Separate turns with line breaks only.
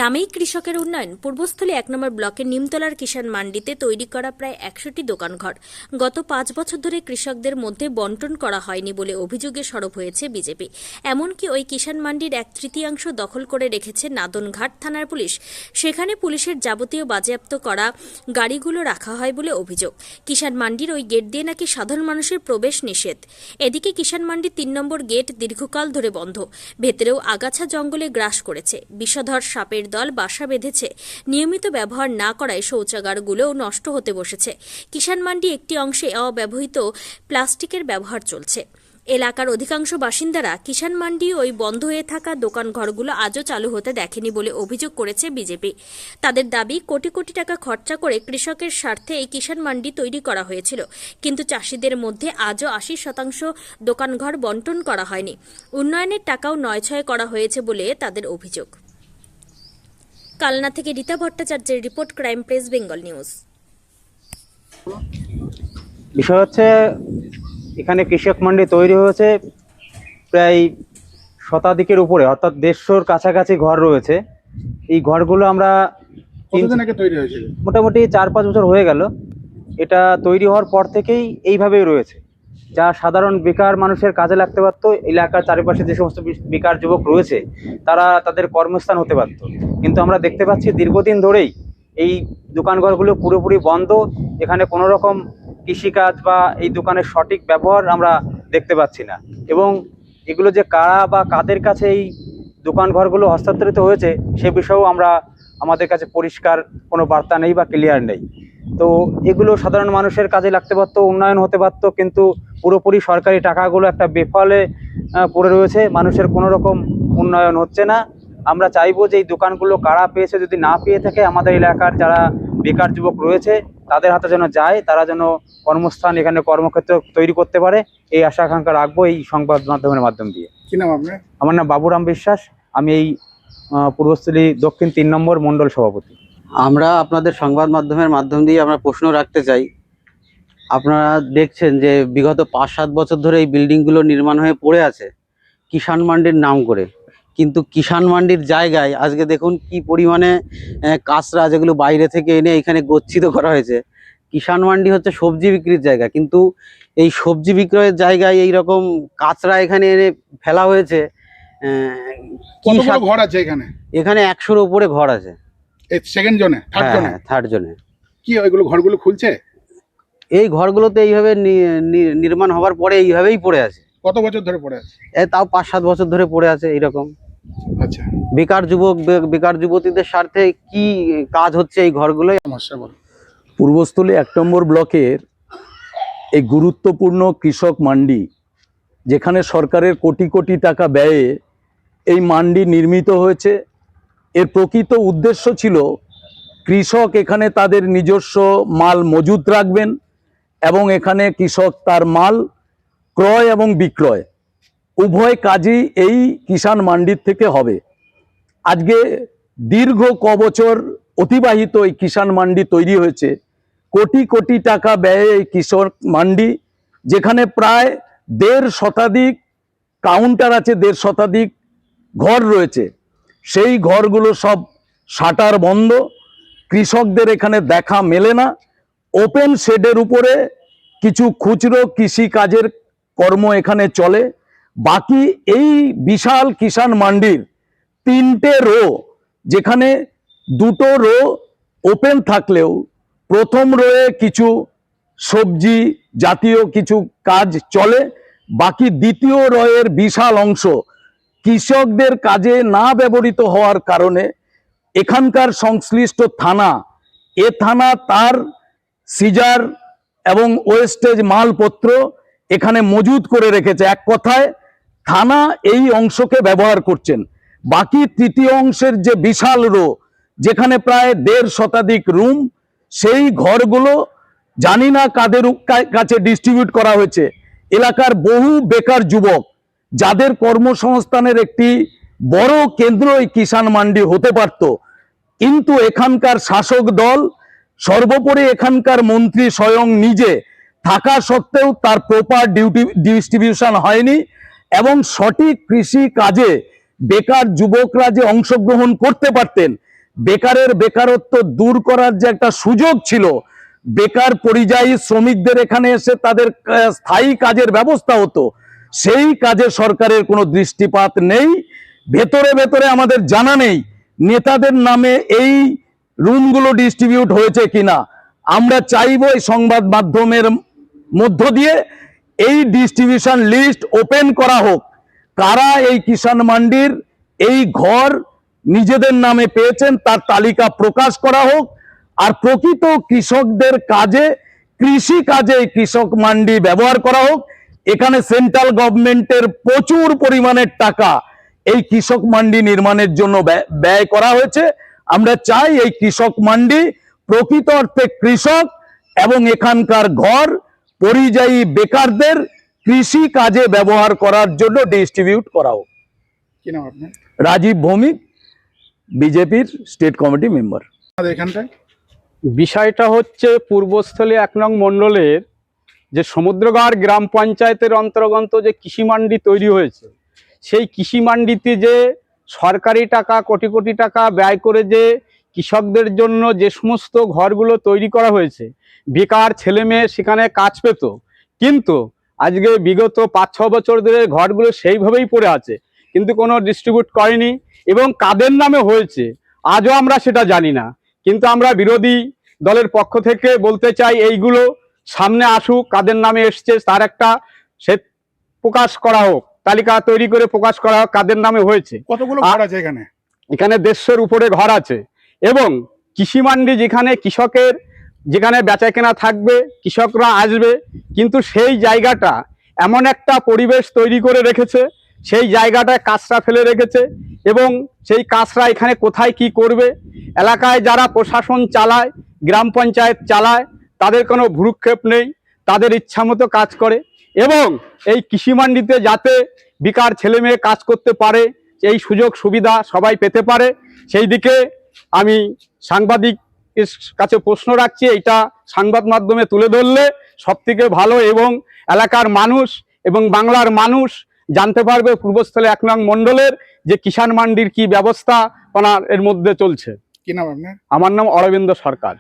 নামেই কৃষকের উন্নয়ন। পূর্বস্থলী ১ নম্বর ব্লকের নিমতলার কিষাণ মান্ডিতে তৈরি করা প্রায় ১০০টি দোকানঘর গত ৫ বছর ধরে কৃষকদের মধ্যে বন্টন করা হয়নি বলে অভিযোগে সরব হয়েছে বিজেপি। এমনকি ওই কিষাণ মান্ডির ১/৩ দখল করে রেখেছে নাদনঘাট থানার পুলিশ। সেখানে পুলিশের যাবতীয় বাজেয়াপ্ত করা গাড়িগুলো রাখা হয় বলে অভিযোগ। কিষাণ মান্ডির ওই গেট দিয়ে নাকি সাধারণ মানুষের প্রবেশ নিষেধ। এদিকে কিষাণ মান্ডির ৩ নম্বর গেট দীর্ঘকাল ধরে বন্ধ। ভেতরেও আগাছা জঙ্গলে গ্রাস করেছে। বিষধর সাপের দল বাসা বেঁধেছে। নিয়মিত ব্যবহার না করায় শৌচাগারগুলোও নষ্ট হতে বসেছে। কিষাণ মান্ডি একটি অংশে অব্যবহৃত প্লাস্টিকের ব্যবহার চলছে। এলাকার অধিকাংশ বাসিন্দারা কিষাণ মান্ডি ওই বন্ধ হয়ে থাকা দোকানঘরগুলো আজও চালু হতে দেখেনি বলে অভিযোগ করেছে বিজেপি। তাদের দাবি, কোটি কোটি টাকা খরচা করে কৃষকের স্বার্থে এই কিষাণ মান্ডি তৈরি করা হয়েছিল, কিন্তু চাষিদের মধ্যে আজও ৮০% দোকানঘর বন্টন করা হয়নি। উন্নয়নের টাকাও নয়ছয় করা হয়েছে বলে তাদের অভিযোগ। কালনা থেকে রীতা ভট্টাচার্যের report, crime press Bengal news.
বিষয় হচ্ছে, এখানে কৃষক মান্ডি তৈরি হয়েছে প্রায় শতাধিকের উপরে, অর্থাৎ ১৫০-র কাছাকাছি ঘর রয়েছে। এই ঘরগুলো আমরা মোটামুটি ৪-৫ বছর হয়ে গেল। এটা তৈরি হওয়ার পর থেকেই এইভাবেই রয়েছে, যা সাধারণ বেকার মানুষের কাজে লাগতে পারত। এলাকার চারিপাশে যে সমস্ত বেকার যুবক রয়েছে তারা তাদের কর্মস্থান হতে পারত। কিন্তু আমরা দেখতে পাচ্ছি দীর্ঘদিন ধরেই এই দোকানঘরগুলো পুরোপুরি বন্ধ। এখানে কোনো রকম কৃষিকাজ বা এই দোকানের সঠিক ব্যবহার আমরা দেখতে পাচ্ছি না। এবং এগুলো যে কারা বা কাদের কাছে এই দোকানঘরগুলো হস্তান্তরিত হয়েছে সে বিষয়েও আমাদের কাছে পরিষ্কার কোনো বার্তা নেই বা ক্লিয়ার নেই। তো এগুলো সাধারণ মানুষের কাজে লাগতে পারতো, উন্নয়ন হতে পারতো, কিন্তু পুরোপুরি সরকারি টাকাগুলো একটা বেফলে পড়ে রয়েছে। মানুষের কোনো রকম উন্নয়ন হচ্ছে না। আমরা চাইবো যে এই দোকানগুলো কারা পেয়েছে, যদি না পেয়ে থাকে আমাদের এলাকার যারা বেকার যুবক রয়েছে তাদের হাতে যেন যায়, তারা যেন কর্মস্থান, এখানে কর্মক্ষেত্র তৈরি করতে পারে, এই আশা আকাঙ্ক্ষা রাখবো এই সংবাদ মাধ্যমের মাধ্যম দিয়ে।
কি নাম আপনার?
আমার নাম বাবুরাম বিশ্বাস। আমি এই পূর্বস্থলী দক্ষিণ ৩ নম্বর মণ্ডল সভাপতি।
আমরা আপনাদের সংবাদ মাধ্যমের মাধ্যম দিয়ে আমরা প্রশ্ন রাখতে চাই। আপনারা দেখছেন যে বিগত ৫-৭ বছর ধরে এই বিল্ডিংগুলো নির্মাণ হয়ে পড়ে আছে কিষাণ মান্ডির নাম করে, কিন্তু কিষাণ মান্ডির জায়গায় আজকে দেখুন কি পরিমাণে কাঁচরা, যেগুলো বাইরে থেকে এনে এখানে গচ্ছিত করা হয়েছে। কিষাণ মান্ডি হচ্ছে সবজি বিক্রির জায়গা, কিন্তু এই সবজি বিক্রয়ের জায়গায় এই রকম কাঁচরা এখানে এনে ফেলা হয়েছে।
কতগুলো ঘর আছে এখানে?
এখানে ১০০-র উপরে ঘর আছে।
সেকেন্ড জোনে,
থার্ড জোনে।
কি ওইগুলো ঘরগুলো খুলছে?
এই ঘরগুলোতে এইভাবে নির্মাণ হওয়ার পরে এইভাবেই পড়ে আছে।
কত বছর ধরে পড়ে আছে?
তাও ৫-৭ বছর ধরে পড়ে আছে এইরকম।
আচ্ছা,
বেকার যুবতীদের স্বার্থে কি কাজ হচ্ছে এই ঘরগুলো?
সমস্যা বল।
পূর্বস্থলী ১ নম্বর ব্লকের এই গুরুত্বপূর্ণ কৃষক মান্ডি, যেখানে সরকারের কোটি কোটি টাকা ব্যয়ে এই মান্ডি নির্মিত হয়েছে, এর প্রকৃত উদ্দেশ্য ছিল কৃষক এখানে তাদের নিজস্ব মাল মজুত রাখবেন এবং এখানে কৃষক তার মাল ক্রয় এবং বিক্রয় উভয় কাজই এই কিষাণ মান্ডির থেকে হবে। আজকে দীর্ঘ বছর অতিবাহিত এই কিষাণ মান্ডি তৈরি হয়েছে, কোটি কোটি টাকা ব্যয়ে এই কৃষক মান্ডি, যেখানে প্রায় ১.৫ শতাধিক কাউন্টার আছে, ১.৫ শতাধিক ঘর রয়েছে। সেই ঘরগুলো সব শাটার বন্ধ, কৃষকদের এখানে দেখা মেলে না। ওপেন শেডের উপরে কিছু খুচরো কৃষি কাজের কর্ম এখানে চলে। বাকি এই বিশাল কিষাণ মান্ডির ৩টে রো, যেখানে 2টো রো ওপেন থাকলেও প্রথম রোয়ে কিছু সবজি জাতীয় কিছু কাজ চলে, বাকি দ্বিতীয় রোয়ের বিশাল অংশ কৃষকদের কাজে না ব্যবহৃত হওয়ার কারণে এখানকার সংশ্লিষ্ট থানা, থানা তার সিজার এবং ওয়েস্টেজ মালপত্র এখানে মজুত করে রেখেছে। এক কথায় থানা এই অংশকে ব্যবহার করছেন। বাকি তৃতীয় অংশের যে বিশাল রো, যেখানে প্রায় ১.৫ শতাধিক রুম, সেই ঘরগুলো জানি না কাদের কাছে ডিস্ট্রিবিউট করা হয়েছে। এলাকার বহু বেকার যুবক যাদের কর্মসংস্থানের একটি বড় কেন্দ্র এই কিষাণ মান্ডি হতে পারত, কিন্তু এখানকার শাসক দল, সর্বোপরি এখানকার মন্ত্রী স্বয়ং নিজে থাকা সত্ত্বেও তার প্রপার ডিস্ট্রিবিউশন হয়নি এবং সঠিক কৃষি কাজে বেকার যুবকরা যে অংশগ্রহণ করতে পারতেন, বেকারত্ব দূর করার যে একটা সুযোগ ছিল, বেকার পরিযায়ী শ্রমিকদের এখানে এসে তাদের স্থায়ী কাজের ব্যবস্থা হতো, সেই কাজে সরকারের কোনো দৃষ্টিপাত নেই। ভেতরে ভেতরে আমাদের জানা নেই নেতাদের নামে এই রুমগুলো ডিস্ট্রিবিউট হয়েছে কিনা। আমরা চাইবো এই সংবাদ মাধ্যমের মধ্য দিয়ে এই ডিস্ট্রিবিউশন লিস্ট ওপেন করা হোক, কারা এই কিষাণ মান্ডির এই ঘর নিজেদের নামে পেয়েছেন তার তালিকা প্রকাশ করা হোক। আর প্রকৃত কৃষকদের কাজে, কৃষি কাজে কৃষক মান্ডি ব্যবহার করা হোক। এখানে সেন্ট্রাল গভর্নমেন্টের প্রচুর পরিমাণের টাকা এই কৃষক মান্ডি নির্মাণের জন্য ব্যয় করা হয়েছে। আমরা চাই এই কৃষক মান্ডি প্রকৃত অর্থে কৃষক এবং এখানকার ঘর পরিযায়ী বেকারদের কৃষি কাজে ব্যবহার করার জন্য ডিস্ট্রিবিউট করা হোক।
কি নাম আপনার?
রাজীব ভৌমিক, বিজেপির স্টেট কমিটি মেম্বার।
আমাদের এখানটায়
বিষয়টা হচ্ছে পূর্বস্থলী 1 নং মণ্ডলের যে সমুদ্রগড় গ্রাম পঞ্চায়েতের অন্তর্গত যে কৃষি মান্ডি তৈরি হয়েছে, সেই কৃষি মান্ডিতে যে সরকারি টাকা কোটি কোটি টাকা ব্যয় করে যে কৃষকদের জন্য যে সমস্ত ঘরগুলো তৈরি করা হয়েছে, বেকার ছেলে মেয়ে সেখানে কাজ পেত, কিন্তু আজকে বিগত 5-6 বছর ধরে ঘরগুলো সেইভাবেই পড়ে আছে, কিন্তু কোনো ডিস্ট্রিবিউট করেনি এবং কাদের নামে হয়েছে আজও আমরা সেটা জানি না। কিন্তু আমরা বিরোধী দলের পক্ষ থেকে বলতে চাই এইগুলো সামনে আসুক, কাদের নামে এসছে তার একটা সে প্রকাশ করা হোক, তালিকা তৈরি করে প্রকাশ করা হোক কাদের নামে হয়েছে।
কতগুলো ঘর আছে এখানে?
এখানে 150-এর উপরে ঘর আছে এবং কৃষি মান্ডি যেখানে কৃষকের যেখানে বেচা কেনা থাকবে, কৃষকরা আসবে, কিন্তু সেই জায়গাটা এমন একটা পরিবেশ তৈরি করে রেখেছে, সেই জায়গাটায় কাঁচরা ফেলে রেখেছে এবং সেই কাঁচরা এখানে কোথায় কি করবে, এলাকায় যারা প্রশাসন চালায়, গ্রাম পঞ্চায়েত চালায়, তাদের কোনো ভ্রুক্ষেপ নেই, তাদের ইচ্ছামতো কাজ করে এবং এই কৃষি মান্ডিতে যাতে বেকার ছেলে মেয়ে কাজ করতে পারে, এই সুযোগ সুবিধা সবাই পেতে পারে, সেই দিকে আমি সাংবাদিকের কাছে প্রশ্ন রাখছি। এইটা সংবাদ মাধ্যমে তুলে ধরলে সবথেকে ভালো এবং এলাকার মানুষ এবং বাংলার মানুষ জানতে পারবে পূর্বস্থলী 1 নং মণ্ডলের যে কিষাণ মান্ডির কি ব্যবস্থাপনা এর মধ্যে চলছে।
কি নাম আপনার?
আমার নাম অরবিন্দ সরকার।